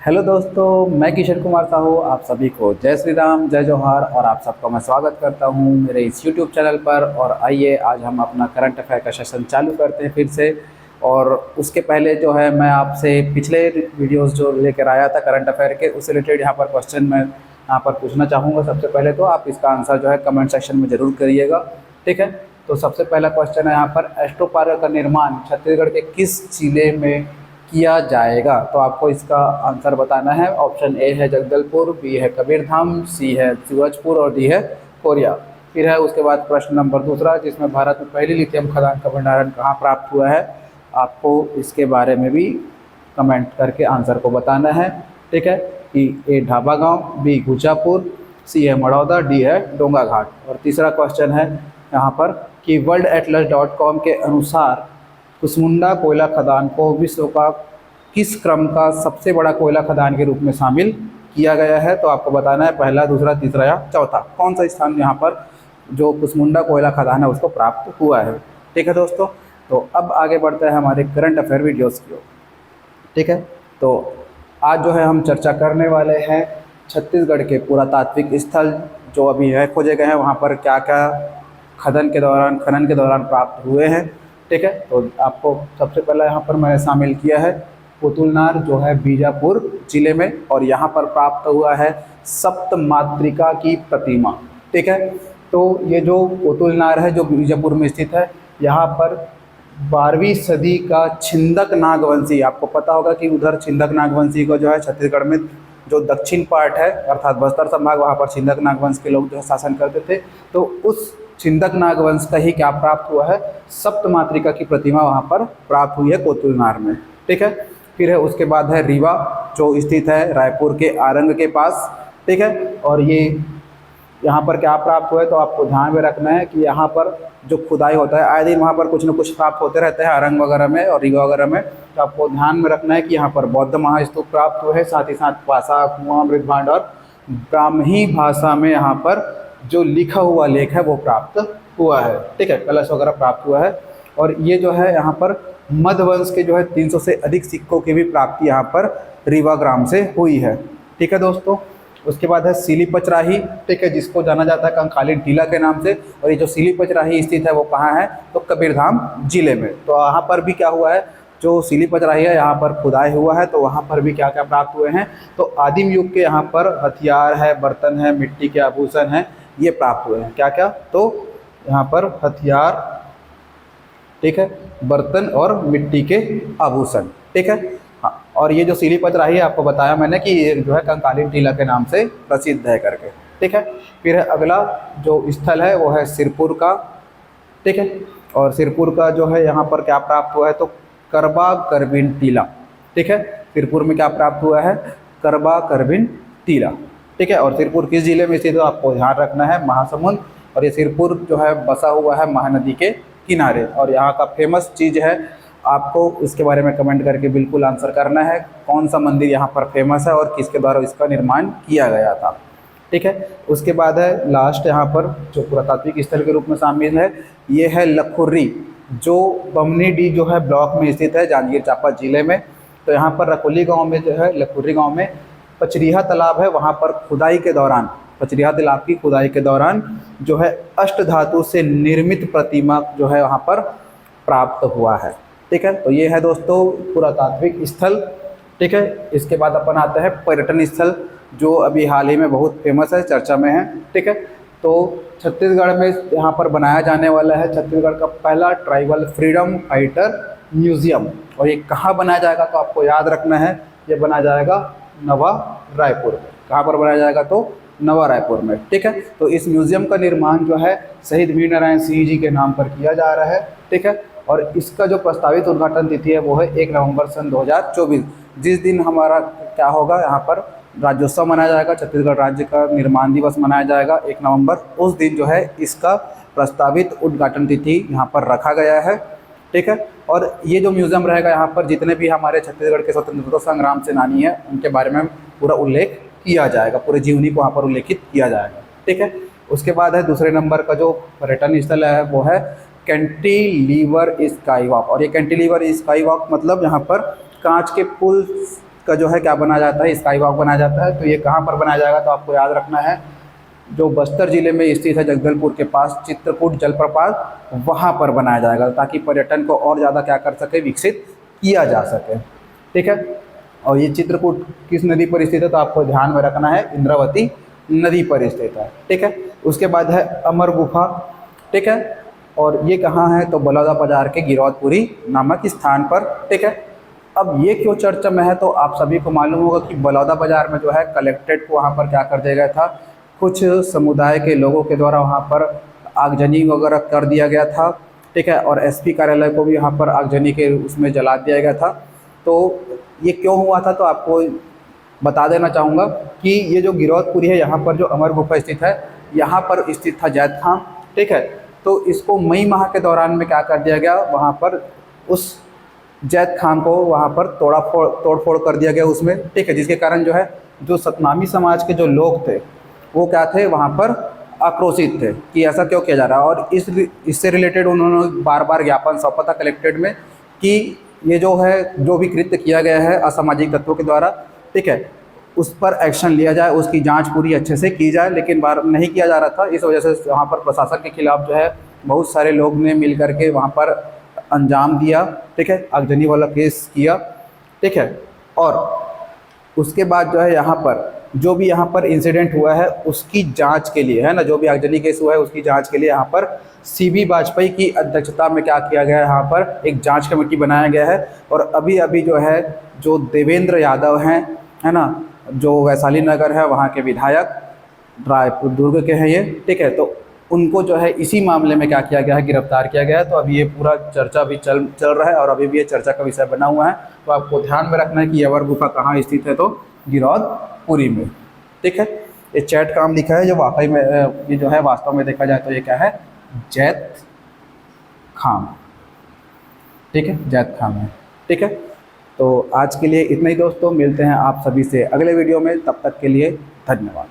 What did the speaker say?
Hello दोस्तों, मैं किशोर कुमार साहू आप सभी को जय श्री राम, जय जौहर और आप सबका मैं स्वागत करता हूं मेरे इस यूट्यूब चैनल पर। और आइए आज हम अपना करंट अफेयर का सेशन चालू करते हैं फिर से। और उसके पहले जो है मैं आपसे पिछले वीडियोस जो लेकर आया था करंट अफेयर के, उससे रिलेटेड यहाँ पर क्वेश्चन मैं यहाँ पर पूछना चाहूँगा। सबसे पहले तो आप इसका आंसर जो है कमेंट सेक्शन में ज़रूर करिएगा, ठीक है। तो सबसे पहला क्वेश्चन है यहाँ पर, एस्ट्रो पार्क का निर्माण छत्तीसगढ़ के किस जिले में किया जाएगा? तो आपको इसका आंसर बताना है। ऑप्शन ए है जगदलपुर, बी है कबीरधाम, सी है सूरजपुर और डी है कोरिया। फिर है उसके बाद प्रश्न नंबर दूसरा, जिसमें भारत में पहली लिथियम खदान का भंडारण कहाँ प्राप्त हुआ है? आपको इसके बारे में भी कमेंट करके आंसर को बताना है, ठीक है। कि ए ढाबा गांव, बी गुचापुर, सी है मड़ौदा, डी है डोंगा घाट। और तीसरा क्वेश्चन है यहाँ पर कि worldatlas.com के अनुसार कुसमुंडा कोयला खदान को विश्व का किस क्रम का सबसे बड़ा कोयला खदान के रूप में शामिल किया गया है? तो आपको बताना है पहला, दूसरा, तीसरा या चौथा, कौन सा स्थान यहाँ पर जो कुसमुंडा कोयला खदान है उसको प्राप्त हुआ है, ठीक है दोस्तों। तो अब आगे बढ़ते हैं हमारे करंट अफेयर वीडियोस की ओर, ठीक है। तो आज जो है हम चर्चा करने वाले हैं छत्तीसगढ़ के पुरातात्विक स्थल जो अभी है खोजे गए हैं, वहाँ पर क्या क्या खनन के दौरान प्राप्त हुए हैं, ठीक है। तो आपको सबसे पहला यहाँ पर मैंने शामिल किया है पुतुलनार जो है बीजापुर जिले में, और यहाँ पर प्राप्त हुआ है सप्त मातृका की प्रतिमा, ठीक है। तो ये जो पुतुलनार है जो बीजापुर में स्थित है, यहाँ पर 12वीं सदी का छिंदक नागवंशी, आपको पता होगा कि उधर छिंदक नागवंशी को जो है छत्तीसगढ़ में जो दक्षिण पार्ट है अर्थात बस्तर संभाग, वहाँ पर छिंदक नागवंश के लोग जो है शासन करते थे। तो उस छिंदक नागवंश का ही क्या प्राप्त हुआ है? सप्त मातृका की प्रतिमा वहाँ पर प्राप्त हुई है कोतुलनार में, ठीक है। फिर है उसके बाद है रीवा जो स्थित है रायपुर के आरंग के पास, ठीक है। और ये यहाँ पर क्या प्राप्त हुआ है? तो आपको ध्यान में रखना है कि यहाँ पर जो खुदाई होता है आए दिन वहाँ पर कुछ न कुछ प्राप्त होते रहते हैं आरंग वगैरह में और रीवा वगैरह में। तो आपको ध्यान में रखना है कि यहाँ पर बौद्ध महास्तूप प्राप्त हुए हैं, साथ ही साथ पासा, कुआं, मृदभांड और ब्राह्मी भाषा में यहाँ पर जो लिखा हुआ लेख है वो प्राप्त हुआ है, ठीक है। कलश वगैरह प्राप्त हुआ है। और ये जो है यहाँ पर मध्यवंश के जो है 300 से अधिक सिक्कों की भी प्राप्ति यहाँ पर रीवा ग्राम से हुई है, ठीक है दोस्तों। उसके बाद है सीली पचराही, ठीक है, जिसको जाना जाता है कंकाली टीला के नाम से। और ये जो सीली पचराही स्थित है वो कहाँ है? तो कबीरधाम जिले में। तो यहाँ पर भी क्या हुआ है, जो सीली पचराही है यहाँ पर खुदाई हुआ है, तो वहाँ पर भी क्या क्या प्राप्त हुए हैं? तो आदिम युग के यहाँ पर हथियार है, बर्तन है, मिट्टी के आभूषण हैं, ये प्राप्त हुए हैं। क्या क्या? तो यहाँ पर हथियार, ठीक है, बर्तन और मिट्टी के आभूषण, ठीक है। हाँ, और ये जो सीली पचराही है आपको बताया मैंने कि ये जो है कंकाली टीला के नाम से प्रसिद्ध है करके, ठीक है। फिर है अगला जो स्थल है वो है सिरपुर का, ठीक है। और सिरपुर का जो है यहाँ पर क्या प्राप्त हुआ है? तो करबा करबिन टीला, ठीक है। सिरपुर में क्या प्राप्त हुआ है? करबा करबिन टीला, ठीक है। और सिरपुर किस जिले में स्थित है? तो आपको ध्यान रखना है महासमुंद। और ये सिरपुर जो है बसा हुआ है महानदी के किनारे। और यहाँ का फेमस चीज़ है, आपको इसके बारे में कमेंट करके बिल्कुल आंसर करना है, कौन सा मंदिर यहाँ पर फेमस है और किसके द्वारा इसका निर्माण किया गया था, ठीक है। उसके बाद है लास्ट यहाँ पर जो पुरातात्विक स्थल के रूप में शामिल है, ये है लखुर्री जो बमनीडी जो है ब्लॉक में स्थित है जांजगीर चांपा जिले में। तो यहाँ पर रकोली गांव में जो है लखुर्री गांव में पचरीहा तालाब है, वहाँ पर खुदाई के दौरान, पचरीहा तालाब की खुदाई के दौरान जो है अष्टधातु से निर्मित प्रतिमा जो है वहाँ पर प्राप्त हुआ है, ठीक है। तो ये है दोस्तों पुरातात्विक स्थल, ठीक है। इसके बाद अपन आते हैं पर्यटन स्थल जो अभी हाल ही में बहुत फेमस है, चर्चा में है, ठीक है। तो छत्तीसगढ़ में यहाँ पर बनाया जाने वाला है छत्तीसगढ़ का पहला ट्राइबल फ्रीडम फाइटर म्यूजियम। और ये कहाँ बनाया जाएगा? तो आपको याद रखना है, ये बनाया जाएगा नवा रायपुर में। कहाँ पर बनाया जाएगा? तो नवा रायपुर में, ठीक है। तो इस म्यूजियम का निर्माण जो है शहीद वीरनारायण सिंह जी के नाम पर किया जा रहा है, ठीक है। और इसका जो प्रस्तावित उद्घाटन तिथि है वो है 1 नवंबर सन 2024, जिस दिन हमारा क्या होगा, यहाँ पर राज्योत्सव मनाया जाएगा, छत्तीसगढ़ राज्य का निर्माण दिवस मनाया जाएगा 1 नवंबर। उस दिन जो है इसका प्रस्तावित उद्घाटन तिथि यहाँ पर रखा गया है, ठीक है। और ये जो म्यूज़ियम रहेगा यहाँ पर जितने भी हमारे छत्तीसगढ़ के स्वतंत्रता संग्राम सेनानी हैं उनके बारे में पूरा उल्लेख किया जाएगा, पूरे जीवनी को वहाँ पर उल्लेखित किया जाएगा, ठीक है। उसके बाद है दूसरे नंबर का जो पर्यटन स्थल है वो है कैंटिलीवर स्काई वॉक। और ये कैंटिलीवर स्काई वॉक मतलब यहाँ पर कांच के पुल का जो है क्या बनाया जाता है, स्काई वॉक बनाया जाता है। तो ये कहाँ पर बनाया जाएगा, तो आपको याद रखना है जो बस्तर ज़िले में स्थित है जगदलपुर के पास चित्रकूट जलप्रपात, वहाँ पर बनाया जाएगा, ताकि पर्यटन को और ज़्यादा क्या कर सके, विकसित किया जा सके। ठीक है। और ये चित्रकूट किस नदी पर स्थित है, तो आपको ध्यान में रखना है इंद्रावती नदी पर स्थित है। ठीक है। उसके बाद है अमर गुफा। ठीक है। और ये कहाँ है, तो बलौदा बाजार के गिरौदपुरी नामक स्थान पर। ठीक है। अब ये क्यों चर्चा में है, तो आप सभी को मालूम होगा कि बलौदा बाजार में जो है कलेक्ट्रेट को वहाँ पर क्या कर दिया गया था, कुछ समुदाय के लोगों के द्वारा वहाँ पर आगजनी वगैरह कर दिया गया था। ठीक है। और एसपी कार्यालय को भी यहाँ पर आगजनी के उसमें जला दिया गया था। तो ये क्यों हुआ था, तो आपको बता देना चाहूँगा कि ये जो गिरौदपुरी है, यहाँ पर जो अमर गुफा स्थित है, यहाँ पर स्थित था जैत खां। ठीक है। तो इसको मई माह के दौरान में क्या कर दिया गया, वहाँ पर उस जैत खां को वहाँ पर तोड़ फोड़ कर दिया गया उसमें। ठीक है। जिसके कारण जो है जो सतनामी समाज के जो लोग थे वो क्या थे, वहाँ पर आक्रोशित थे कि ऐसा क्यों किया जा रहा है। और इससे रिलेटेड उन्होंने बार बार ज्ञापन सौंपा था कलेक्ट्रेट में कि ये जो है जो भी कृत्य किया गया है असामाजिक तत्वों के द्वारा, ठीक है, उस पर एक्शन लिया जाए, उसकी जांच पूरी अच्छे से की जाए। लेकिन बार नहीं किया जा रहा था। इस वजह से वहाँ पर प्रशासन के खिलाफ जो है बहुत सारे लोग ने मिल करके वहाँ पर अंजाम दिया। ठीक है। आगजनी वाला केस किया। ठीक है। और उसके बाद जो है यहाँ पर जो भी यहाँ पर इंसिडेंट हुआ है उसकी जांच के लिए, है ना, जो भी आगजनी केस हुआ है उसकी जांच के लिए यहाँ पर सीबी वाजपेयी की अध्यक्षता में क्या किया गया है, यहाँ पर एक जांच कमेटी बनाया गया है। और अभी अभी जो है जो देवेंद्र यादव हैं, है ना, जो वैशाली नगर है वहाँ के विधायक, रायपुर दुर्ग के हैं ये। ठीक है। तो उनको जो है इसी मामले में क्या किया गया है, गिरफ्तार किया गया है। तो अभी ये पूरा चर्चा भी चल रहा है और अभी भी ये चर्चा का विषय बना हुआ है। तो आपको ध्यान में रखना है कि अमर गुफा कहाँ स्थित है, तो गिरौदपुरी में। ठीक है। ये चैट काम लिखा है, जो वाकई में ये जो है वास्तव में देखा जाए तो ये क्या है, जैत खां। ठीक है। जैत खां है। ठीक है। तो आज के लिए इतना ही दोस्तों, मिलते हैं आप सभी से अगले वीडियो में। तब तक के लिए धन्यवाद।